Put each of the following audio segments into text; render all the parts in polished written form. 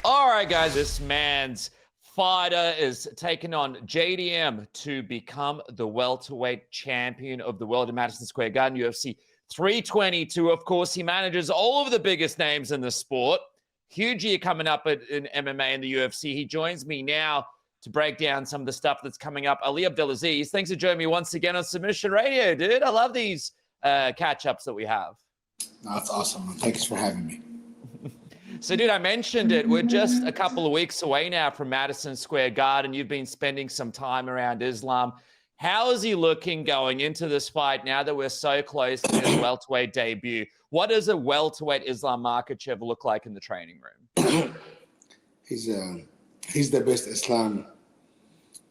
All right, guys, this man's fighter is taking on JDM to become the welterweight champion of the world in Madison Square Garden, UFC 322. Of course, he manages all of the biggest names in the sport. Huge year coming up in MMA and the UFC. He joins me now to break down some of the stuff that's coming up. Ilia Abdelaziz, thanks for joining me once again on Submission Radio, dude. I love these catch-ups that we have. That's awesome, man. Thanks for having me. So, dude, I mentioned it. We're just a couple of weeks away now from Madison Square Garden. You've been spending some time around Islam. How is he looking going into this fight now that we're so close to his welterweight debut? What does a welterweight Islam Makhachev look like in the training room? He's the best Islam.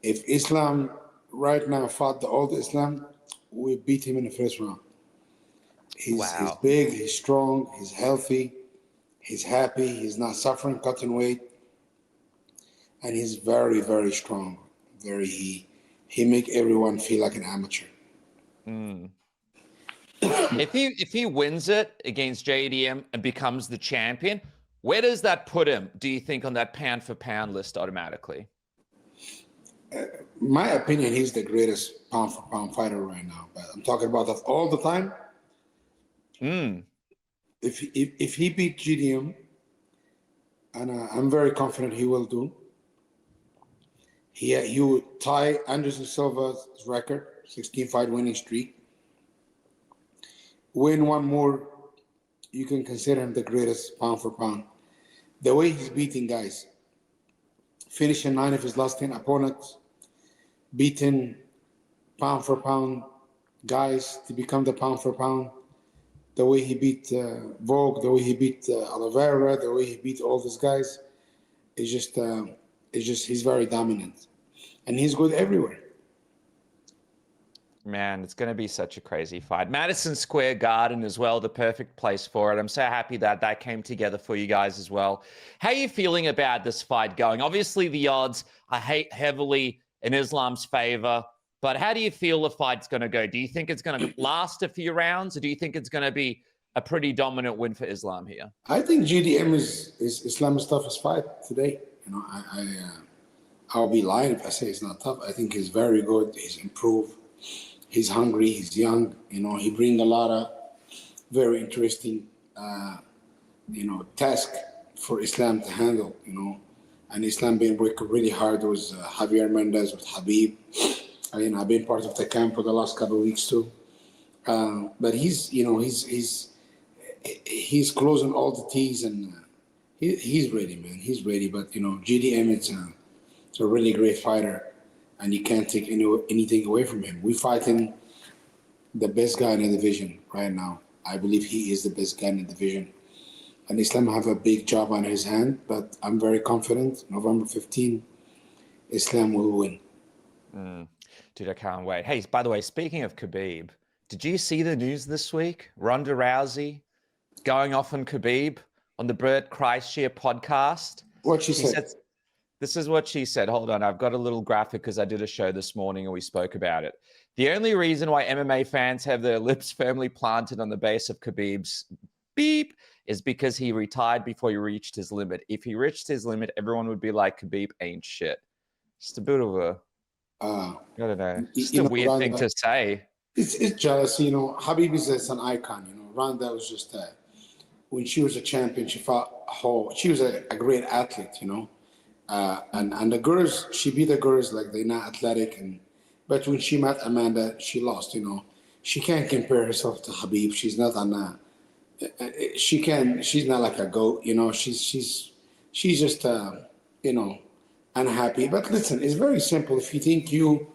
If Islam right now fought the old Islam, we beat him in the first round. He's big, he's strong, he's healthy. He's happy. He's not suffering, cutting weight, and he's very, very strong. He make everyone feel like an amateur. If he wins it against JDM and becomes the champion, where does that put him? Do you think on that pound for pound list automatically? My opinion, he's the greatest pound for pound fighter right now. But I'm talking about that all the time. If he beat GDM, and I'm very confident he will do, he would tie Anderson Silva's record, 16-fight winning streak. Win one more, you can consider him the greatest pound for pound. The way he's beating guys, finishing 9 of his last 10 opponents, beating pound for pound guys to become the pound for pound. The way he beat Volk, the way he beat Oliveira, the way he beat all these guys, it's just he's very dominant, and he's good everywhere. Man, it's going to be such a crazy fight. Madison Square Garden as well, the perfect place for it. I'm so happy that that came together for you guys as well. How are you feeling about this fight going? Obviously, the odds are heavily in Islam's favor. But how do you feel the fight's going to go? Do you think it's going to last a few rounds, or do you think it's going to be a pretty dominant win for Islam here? I think GDM is Islam's toughest fight today. You know, I'll be lying if I say it's not tough. I think he's very good. He's improved. He's hungry. He's young. You know, he brings a lot of very interesting, task for Islam to handle. You know, and Islam been working really hard with Javier Mendez, with Khabib. I've been part of the camp for the last couple of weeks too, but he's closing all the T's, and he's ready, man. He's ready. But GDM, it's a really great fighter, and you can't take anything away from him. We're fighting the best guy in the division right now. I believe he is the best guy in the division, and Islam have a big job on his hand. But I'm very confident. November 15, Islam will win. Dude, I can't wait. Hey, by the way, speaking of Khabib, did you see the news this week? Ronda Rousey going off on Khabib on the Bert Kreischer podcast. What she said? This is what she said. Hold on. I've got a little graphic because I did a show this morning and we spoke about it. The only reason why MMA fans have their lips firmly planted on the base of Khabib's beep is because he retired before he reached his limit. If he reached his limit, everyone would be like, Khabib ain't shit. Just a bit of a... I don't know. It's a weird thing to say. It's jealousy, Khabib is an icon, Ronda was just when she was a champion, she fought she was a great athlete, and the girls, she beat the girls like they're not athletic, but when she met Amanda, she lost, She can't compare herself to Khabib. She's not on she's not like a goat, she's just unhappy. But listen, it's very simple. If you think you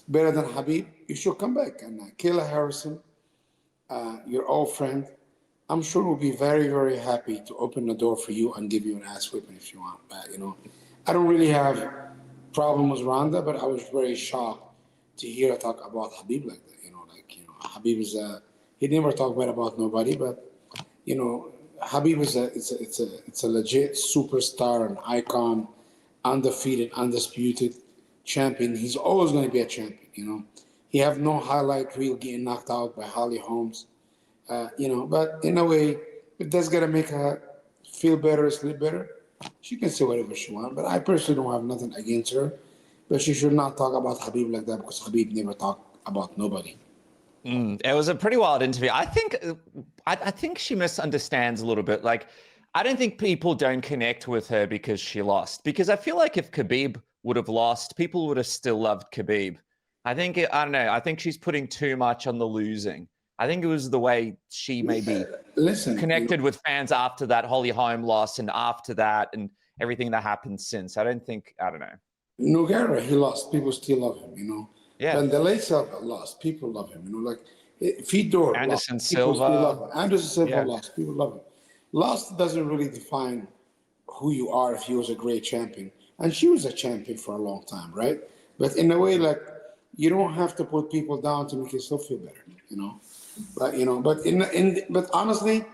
better than Khabib, you should come back. And Kayla Harrison, your old friend, I'm sure will be very, very happy to open the door for you and give you an ass whipping if you want. But I don't really have problem with Ronda, but I was very shocked to hear her talk about Khabib like that. Khabib is he never talked bad about nobody, but Khabib is it's a legit superstar, an icon. Undefeated, undisputed champion. He's always going to be a champion, He have no highlight reel getting knocked out by Holly Holmes, but in a way, it does got to make her feel better, sleep better. She can say whatever she wants, but I personally don't have nothing against her. But she should not talk about Khabib like that because Khabib never talked about nobody. It was a pretty wild interview. I think she misunderstands a little bit. Like, I don't think people don't connect with her because she lost. Because I feel like if Khabib would have lost, people would have still loved Khabib. I don't know. I think she's putting too much on the losing. I think it was the way she maybe connected with fans after that Holly Holm loss and after that and everything that happened since. I don't know. Nogueira, he lost. People still love him, you know. Yeah. When Delay lost, people love him, you know. Like Fedor Anderson lost, people Silva. still love him. Anderson Silva Yeah. lost, people love him. Lost doesn't really define who you are if he was a great champion. And she was a champion for a long time, right? But in a way, like, you don't have to put people down to make yourself feel better, you know. But you know, but honestly,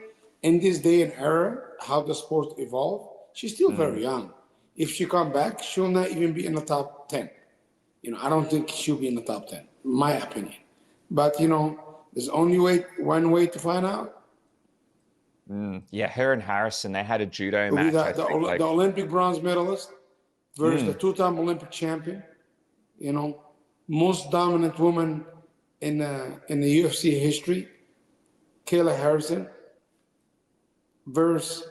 in this day and era, how the sport evolved, she's still very young. If she come back, she'll not even be in the top 10. You know, I don't think she'll be in the top 10, my opinion. But you know, there's only one way to find out. Yeah, her and Harrison, they had a judo match. The Olympic bronze medalist versus the two-time Olympic champion. You know, most dominant woman in the UFC history, Kayla Harrison, versus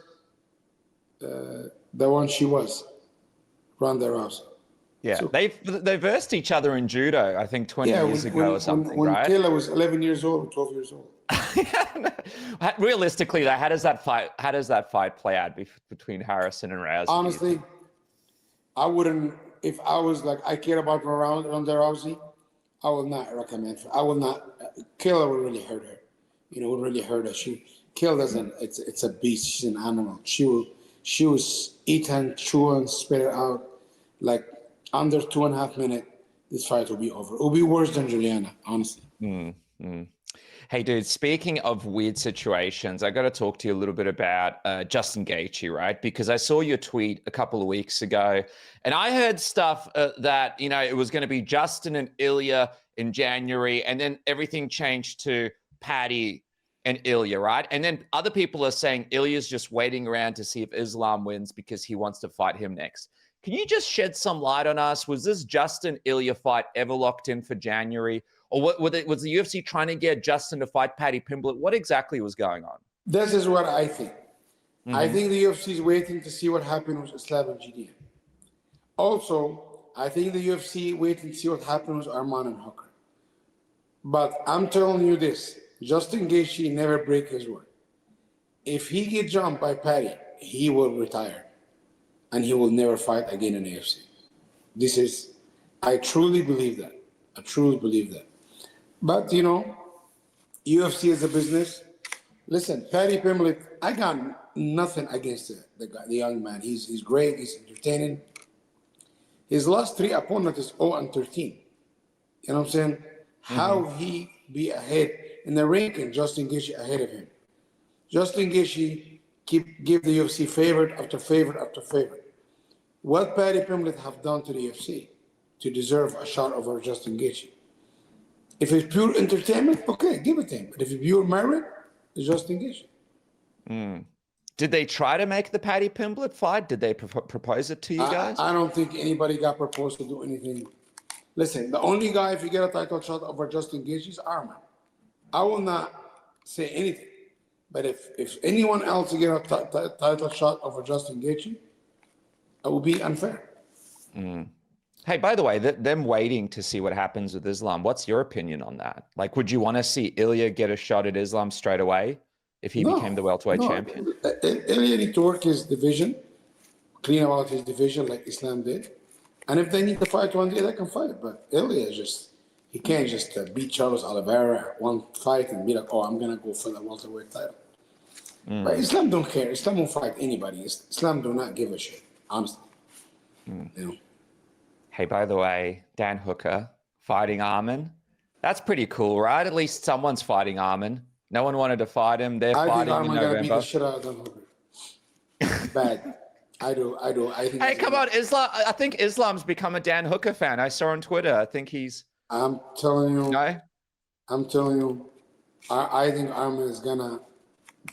the one she was, Ronda Rousey. Yeah, so, they versed each other in judo, I think 20 years ago or something, when right? Kayla was 11 years old or 12 years old. Realistically, though, how does that fight play out between Harrison and Rousey? Honestly, I wouldn't. If I was like, I care about Ronda Rousey, I will not recommend. I will not. Kayla would really hurt her. You know, would really hurt her. Kayla doesn't. It's a beast. She's an animal. She was eaten, chewing, spit it out. Like under 2.5 minutes, this fight will be over. It will be worse than Juliana, honestly. Hey, dude, speaking of weird situations, I got to talk to you a little bit about Justin Gaethje, right? Because I saw your tweet a couple of weeks ago, and I heard stuff that, you know, it was going to be Justin and Ilia in January, and then everything changed to Paddy and Ilia, right? And then other people are saying Ilia's just waiting around to see if Islam wins because he wants to fight him next. Can you just shed some light on us? Was this Justin-Ilia fight ever locked in for January? Or was the UFC trying to get Justin to fight Paddy Pimblett? What exactly was going on? This is what I think. I think the UFC is waiting to see what happened with Islam and GDM. Also, I think the UFC waiting to see what happened with Arman and Hooker. But I'm telling you this, Justin Gaethje never break his word. If he get jumped by Paddy, he will retire. And he will never fight again in the UFC. I truly believe that. I truly believe that. But, you know, UFC is a business. Listen, Paddy Pimblett, I got nothing against the young man. He's great. He's entertaining. His last 3 opponents is 0-13. You know what I'm saying? How he be ahead in the ranking, Justin Gaethje ahead of him. Justin Gaethje give the UFC favorite after favorite after favorite. What Paddy Pimblett have done to the UFC to deserve a shot over Justin Gaethje? If it's pure entertainment, okay, give it to him. But if it's pure merit, it's Justin Gaethje. Did they try to make the Paddy Pimblett fight? Did they propose it to you guys? I don't think anybody got proposed to do anything. Listen, the only guy, if you get a title shot over Justin Gaethje, is Arman. I will not say anything. But if anyone else get a title shot over Justin Gaethje, it will be unfair. Hey, by the way, them waiting to see what happens with Islam, what's your opinion on that? Like, would you want to see Ilia get a shot at Islam straight away if he became the welterweight champion? Ilia need to work his division, clean out his division like Islam did. And if they need to fight one day, they can fight. But Ilia he can't just beat Charles Oliveira one fight and be like, oh, I'm going to go for the welterweight title. But Islam don't care. Islam won't fight anybody. Islam do not give a shit, honestly. You know? Hey, by the way, Dan Hooker fighting Arman. That's pretty cool, right? At least someone's fighting Arman. No one wanted to fight him. They're fighting in November. I think Arman got to beat the shit out of Dan Hooker. Bad. I do. I think. Hey, come on, Islam. I think Islam's become a Dan Hooker fan. I saw on Twitter. I think he's. I'm telling you. No? I'm telling you. I think Arman is gonna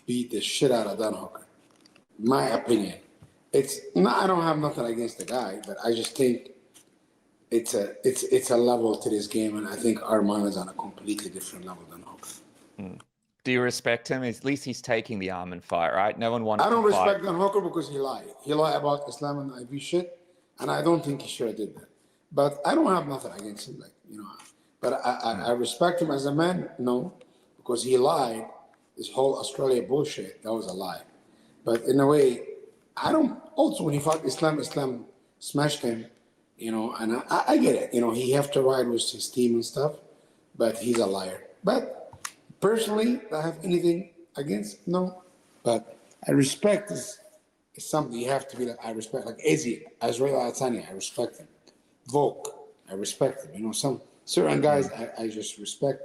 beat the shit out of Dan Hooker. My opinion. it's no, I don't have nothing against the guy, but I just think it's a level to this game, and I think Arman is on a completely different level than Hook. Do you respect him? At least he's taking the Arman fight, right? No one wanted. I don't to fight. respect Dan Hooker because he lied. He lied about Islam and IV shit, and I don't think he should have did that. But I don't have nothing against him, But I respect him as a man, no, because he lied. This whole Australia bullshit, that was a lie. But in a way, I don't. Also, when he fought Islam smashed him, and I get it. He have to ride with his team and stuff, but he's a liar. But personally, do I have anything against? No. But I respect is something you have to be like, I respect. Like Izzy, Azrael Adesanya, I respect him. Volk, I respect him. Some certain guys I just respect.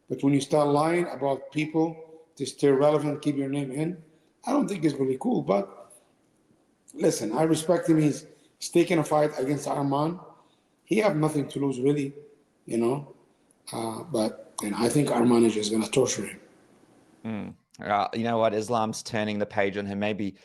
But when you start lying about people to stay relevant, keep your name in, I don't think it's really cool. But listen, I respect him. He's taking a fight against Arman. He have nothing to lose, really, But I think Arman is just going to torture him. You know what? Islam's turning the page on him. Maybe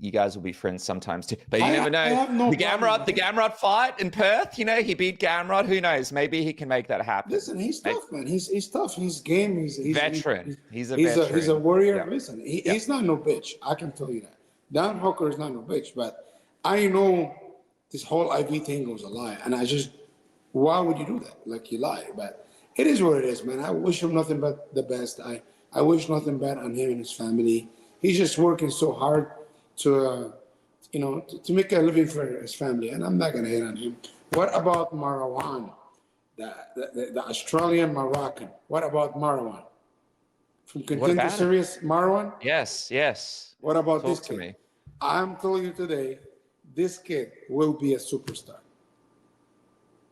you guys will be friends sometimes too. But you never know. The Gamrot fight in Perth, he beat Gamrot. Who knows? Maybe he can make that happen. Listen, he's tough, man. He's tough. He's game. He's veteran. He's a veteran. He's a warrior. Yeah. Listen, he's not no bitch. I can tell you that. Dan Hooker is not no bitch. But I know this whole IV thing was a lie. And why would you do that? Like, you lie. But it is what it is, man. I wish him nothing but the best. I wish nothing bad on him and his family. He's just working so hard to make a living for his family, and I'm not gonna hate on him. What about Marouan, the Australian Moroccan? What about Marouan from Contender Series? Marouan? Yes. What about Talk this to kid? Me. I'm telling you today, this kid will be a superstar.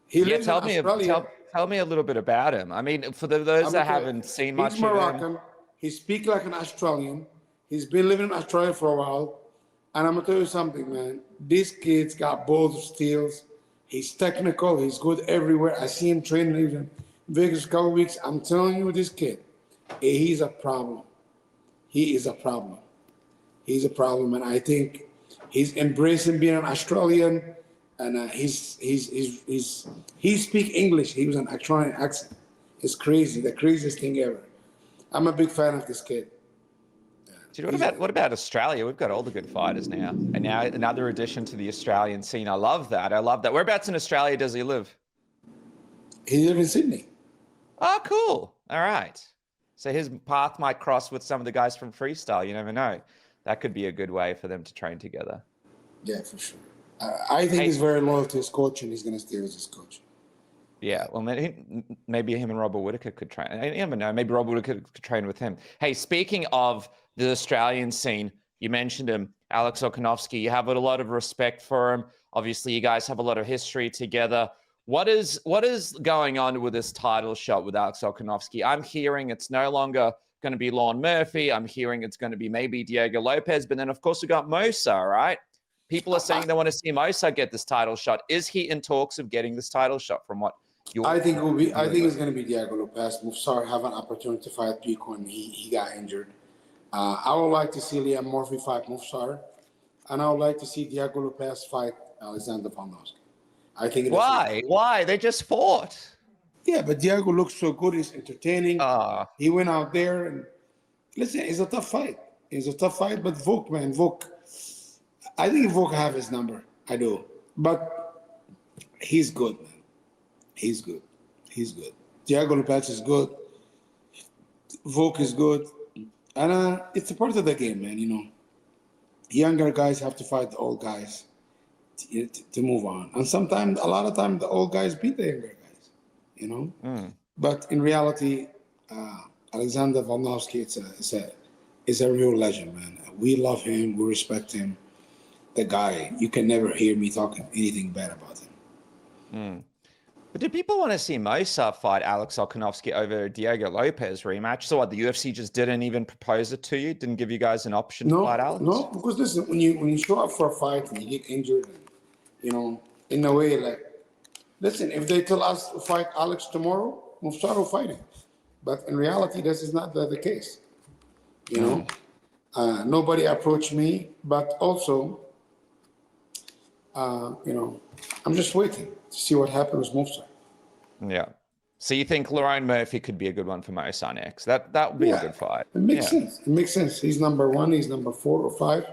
He lives in Australia. Tell me a little bit about him. I mean, for those that haven't seen much of him. He's Moroccan. He speaks like an Australian. He's been living in Australia for a while. And I'm going to tell you something, man. This kid's got both steals. He's technical. He's good everywhere. I see him training even in Vegas a couple of weeks. I'm telling you, this kid, he's a problem. He is a problem. He's a problem. And I think he's embracing being an Australian. And he speaks English. He was an Australian accent. It's crazy, the craziest thing ever. I'm a big fan of this kid. Dude, what about Australia? We've got all the good fighters now. And now another addition to the Australian scene. I love that. Whereabouts in Australia does he live? He lives in Sydney. Oh, cool. All right. So his path might cross with some of the guys from Freestyle. You never know. That could be a good way for them to train together. Yeah, for sure. I think he's very loyal to his coach, and he's going to stay with his coach. Yeah, well, maybe him and Robert Whittaker could train. I never know. Maybe Robert Whittaker could train with him. Hey, speaking of the Australian scene, you mentioned him, Alex Volkanovski. You have a lot of respect for him. Obviously, you guys have a lot of history together. What is going on with this title shot with Alex Volkanovski? I'm hearing it's no longer going to be Lon Murphy. I'm hearing it's going to be maybe Diego Lopes. But then, of course, we got Movsar, right? People are saying they want to see Movsar get this title shot. Is he in talks of getting this title shot from what you're... I think it's going to be Diego Lopes. Movsar have an opportunity to fight Pico, and he got injured. I would like to see Liam Murphy fight Movsar, and I would like to see Diego Lopes fight Alexander Volkanovski. I think. Why? They just fought. Yeah, but Diego looks so good. He's entertaining. He went out there and listen. It's a tough fight. But Volk. I think Volk have his number. I do. But he's good, man. He's good. Diego Lopes is good. Volk is good. And it's a part of the game, man, Younger guys have to fight the old guys to move on. And sometimes, a lot of times, the old guys beat the younger guys, But in reality, Alexander Volkanovski is a real legend, man. We love him. We respect him. The guy, you can never hear me talking anything bad about him. But do people want to see Movsar fight Alex Volkanovski over Diego Lopes rematch? So what, the UFC just didn't even propose it to you? Didn't give you guys an option to fight Alex? No, because listen, when you show up for a fight and you get injured, in a way, like, listen, if they tell us to fight Alex tomorrow, Movsar will fight him. But in reality, this is not the case. Nobody approached me, but also I'm just waiting to see what happens with Movsar. Yeah. So you think Lerone Murphy could be a good one for Movsar next? That would be a good fight. It makes sense. It makes sense. He's number 1. He's number 4 or 5.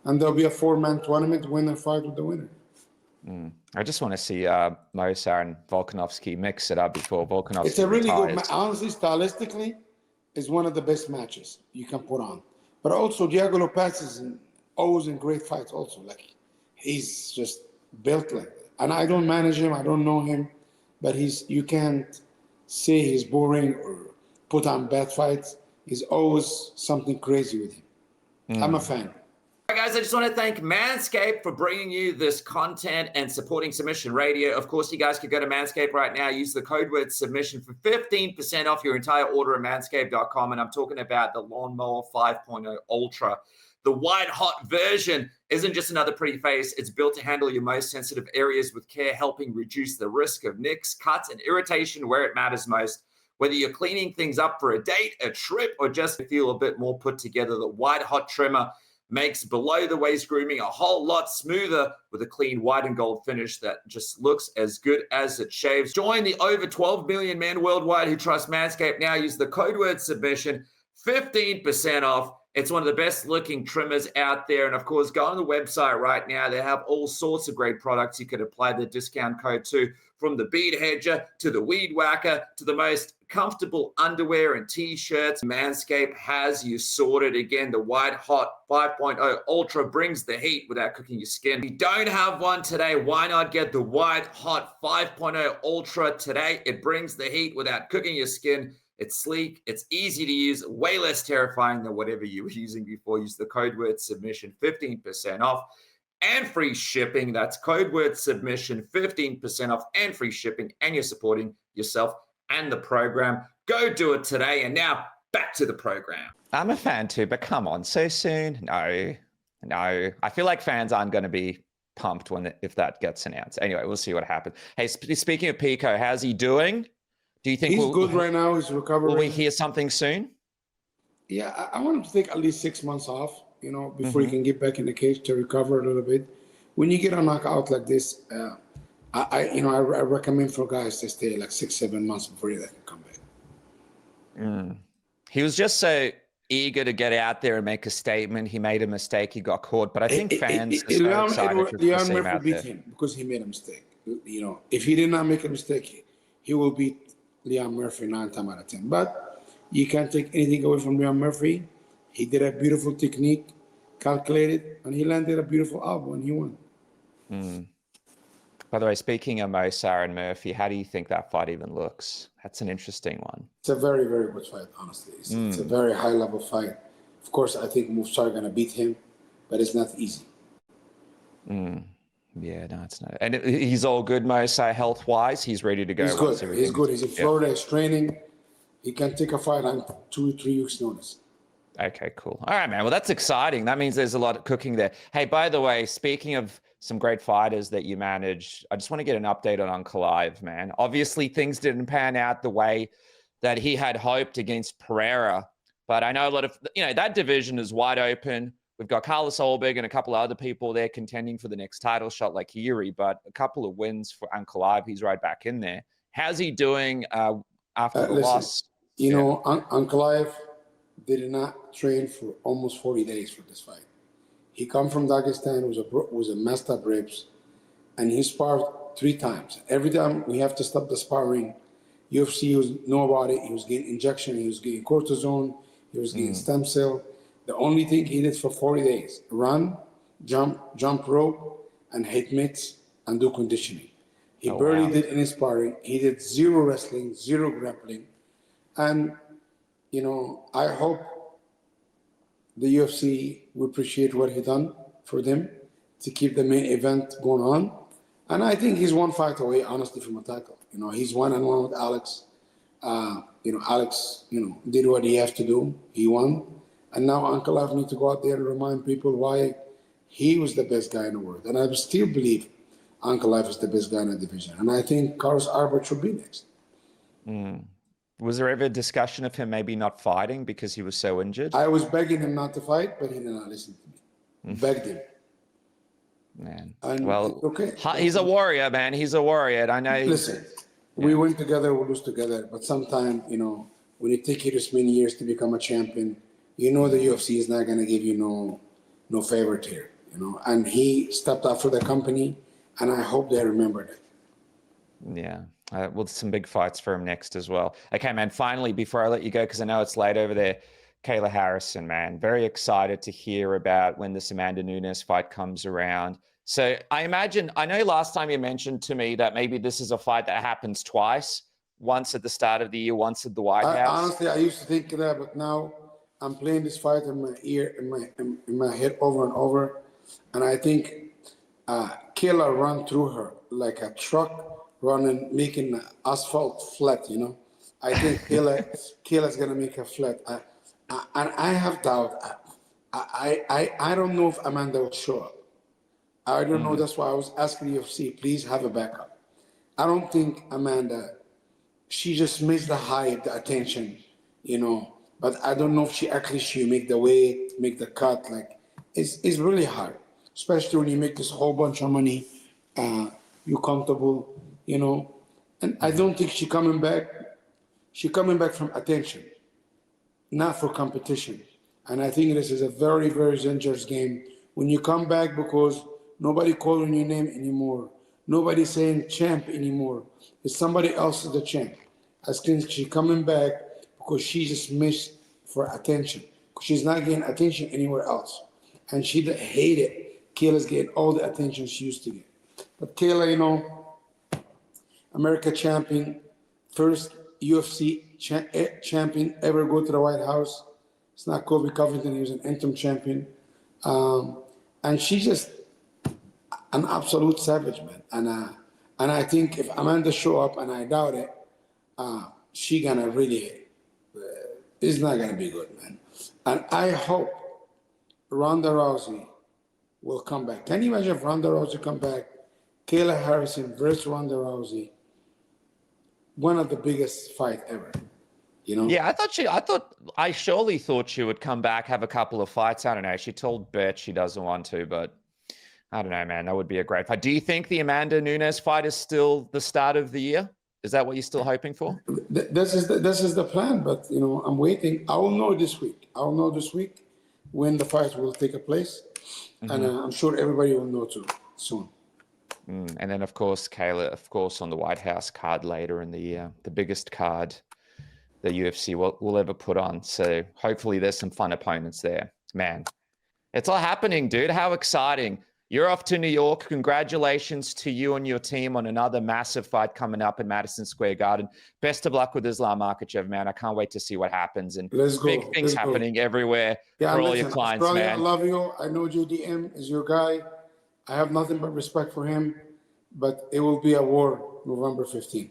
And there'll be a 4-man tournament, winner fight with the winner. I just want to see Movsar and Volkanovski mix it up before Volkanovski It's a really retires. good honestly, stylistically, is one of the best matches you can put on. But also, Diego Lopes is always in great fights also. Like, he's just built like that. And I don't manage him. I don't know him. But you can't say he's boring or put on bad fights. He's always something crazy with him. I'm a fan. All right, guys, I just want to thank Manscaped for bringing you this content and supporting Submission Radio. Of course, you guys could go to Manscaped right now, use the code word submission for 15% off your entire order at manscaped.com. And I'm talking about the Lawnmower 5.0 Ultra. The white hot version isn't just another pretty face. It's built to handle your most sensitive areas with care, helping reduce the risk of nicks, cuts, and irritation where it matters most. Whether you're cleaning things up for a date, a trip, or just to feel a bit more put together, the white hot trimmer makes below the waist grooming a whole lot smoother with a clean white and gold finish that just looks as good as it shaves. Join the over 12 million men worldwide who trust Manscaped now. Use the code word submission, 15% off. It's one of the best looking trimmers out there. And of course, go on the website right now. They have all sorts of great products you could apply the discount code to, from the bead hedger to the weed whacker to the most comfortable underwear and t-shirts. Manscaped has you sorted. Again, the white hot 5.0 Ultra brings the heat without cooking your skin. If you don't have one today, why not get the white hot 5.0 Ultra today? It brings the heat without cooking your skin. It's sleek, it's easy to use, way less terrifying than whatever you were using before. Use the code word submission, 15% off and free shipping. That's code word submission, 15% off and free shipping, and you're supporting yourself and the program. Go do it today. And now back to the program. I'm a fan too, but come on, so soon? No. I feel like fans aren't going to be pumped if that gets announced. Anyway, we'll see what happens. Hey, speaking of Pico, how's he doing? Do you think he's good right now? He's recovering. Will we hear something soon? Yeah, I want him to take at least 6 months off, before he can get back in the cage to recover a little bit. When you get a knockout like this, I recommend for guys to stay like 6-7 months before they can come back. He was just so eager to get out there and make a statement. He made a mistake. He got caught, but I think fans are so excited to see him out beat there. Him because he made a mistake. If he did not make a mistake, he will beat Leon Murphy 9 times out of 10. But you can't take anything away from Leon Murphy. He did a beautiful technique, calculated, and he landed a beautiful elbow, and he won. By the way, speaking of Movsar and Murphy, how do you think that fight even looks? That's an interesting one. It's a very, very good fight, honestly. It's a very high-level fight. Of course, I think Movsar going to beat him, but it's not easy. Yeah, no, it's not. And he's all good, Movsar, health-wise. He's ready to go. He's good. He's good. He's in Florida. He's training. He can take a fight on 2-3 weeks' notice. Okay, cool. All right, man. Well, that's exciting. That means there's a lot of cooking there. Hey, by the way, speaking of some great fighters that you manage, I just want to get an update on Ankalaev, man. Obviously, things didn't pan out the way that he had hoped against Pereira. But I know a lot of, that division is wide open. We've got Carlos Olberg and a couple of other people there contending for the next title shot like Yuri, but a couple of wins for Ankalaev. He's right back in there. How's he doing after the loss? Ankalaev did not train for almost 40 days for this fight. He come from Dagestan, was a messed up ribs, and he sparred 3 times. Every time we have to stop the sparring, UFC know about it. He was getting injection, he was getting cortisone, he was getting stem cell. The only thing he did for 40 days, run, jump rope, and hit mitts, and do conditioning. He barely did any sparring. He did 0 wrestling, 0 grappling. And, I hope the UFC will appreciate what he done for them to keep the main event going on. And I think he's 1 fight away, honestly, from a title. He's 1-1 with Alex. Alex, did what he has to do. He won. And now Ankalaev needs to go out there and remind people why he was the best guy in the world. And I still believe Ankalaev is the best guy in the division. And I think Carlos Albert should be next. Was there ever a discussion of him maybe not fighting because he was so injured? I was begging him not to fight, but he did not listen to me. Begged him. Man. And Well, it's okay. he's a warrior, man. He's a warrior. And I know. Listen, we win together, we lose together. But sometimes, when it takes you this many years to become a champion, the UFC is not going to give you no favor here, And he stepped up for the company, and I hope they remember that. Yeah. Well, some big fights for him next as well. Okay, man. Finally, before I let you go, because I know it's late over there, Kayla Harrison, man. Very excited to hear about when this Amanda Nunes fight comes around. So I know last time you mentioned to me that maybe this is a fight that happens twice, once at the start of the year, once at the White House. Honestly, I used to think that, but now I'm playing this fight in my ear, in my head over and over. And I think Kayla run through her like a truck running, making asphalt flat, I think Kayla's going to make a flat. And I have doubt. I don't know if Amanda will show up. I don't know. That's why I was asking UFC, please have a backup. I don't think Amanda, she just missed the hype, the attention, But I don't know if she make the weight, make the cut. Like, it's really hard, especially when you make this whole bunch of money. You're comfortable, And I don't think she coming back. She coming back from attention, not for competition. And I think this is a very, very dangerous game. When you come back because nobody calling your name anymore, nobody saying champ anymore. It's somebody else is the champ. I think she's coming back because she just missed for attention. She's not getting attention anywhere else. And she hated Kayla's getting all the attention she used to get. But Kayla, America champion, first UFC champion ever go to the White House. It's not Kobe Covington, he was an interim champion. And she's just an absolute savage, man. And I think if Amanda show up, and I doubt it, she gonna really, it's not gonna be good, man. And I hope Ronda Rousey will come back. Can you imagine if Ronda Rousey come back? Kayla Harrison versus Ronda Rousey, one of the biggest fight ever. Yeah, I surely thought she would come back, have a couple of fights. I don't know. She told Bert she doesn't want to, but I don't know, man. That would be a great fight. Do you think the Amanda Nunes fight is still the start of the year? Is that what you're still hoping for? This is the plan, but I'm waiting. I will know this week when the fight will take place, and I'm sure everybody will know too soon. And then, of course, Kayla, on the White House card later in the year, the biggest card the UFC will ever put on. So hopefully there's some fun opponents there. Man, it's all happening, dude. How exciting. You're off to New York. Congratulations to you and your team on another massive fight coming up in Madison Square Garden. Best of luck with Islam Makhachev, man. I can't wait to see what happens. And big things happening everywhere for all your clients, Australia, man. I love you. I know JDM is your guy. I have nothing but respect for him, but it will be a war November 15th.